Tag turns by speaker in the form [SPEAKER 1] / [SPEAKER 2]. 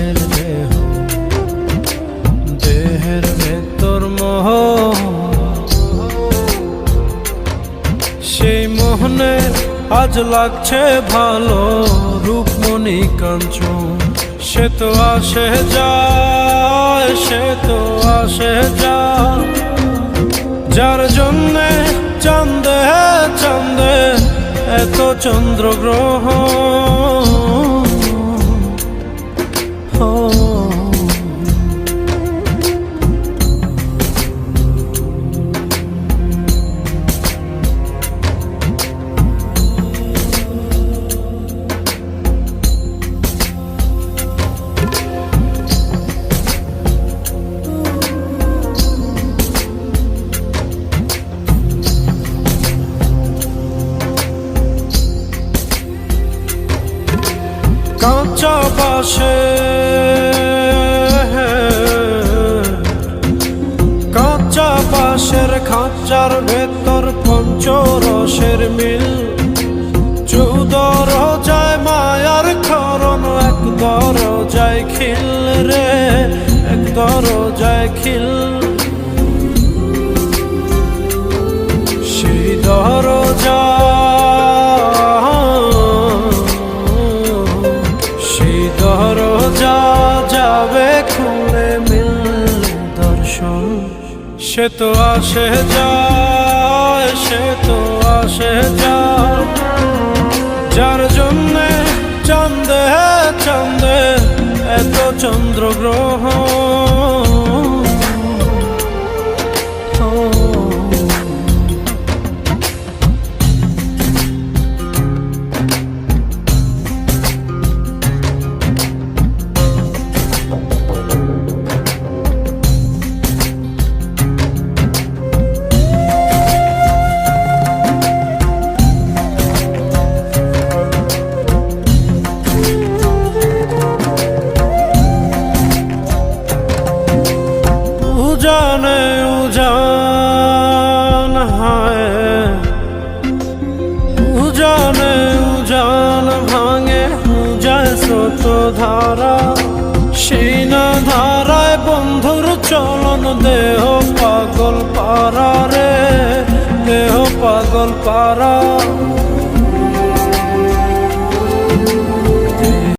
[SPEAKER 1] প্রাণের দেহ, দেহের ভেতর মোহ, সেই মোহনে আজ লাগছে ভালো রূপমণি কাঞ্চন। সে তো আসে যায়, সে তো আসে যায়, যার জন্যে চাঁদে চাঁদে এত চন্দ্রগ্রহণ। কাঁচা বাঁশে, কাঁচা বাঁশের খাঁচার ভেতর পঞ্চরসের মিল, চৌদ রোজায় মায়ার খরণ, এক দরজায় খিল রে, এক দরজায় খিল। সেই দরজা, দরজা যাবে খুলে মিললে দর্শন। সে তো আসে যায়, সে তো আসে যায়, যার জন্যে চাঁদে চাঁদে এত চন্দ্রগ্রহণ। উজানে উজান হায়, উজানে উজান ভাঙে যায় স্রোত ধারা, সেই না ধারায় বন্ধুর চলন, দেহ পাগল পারা রে, দেহ পাগল পারা।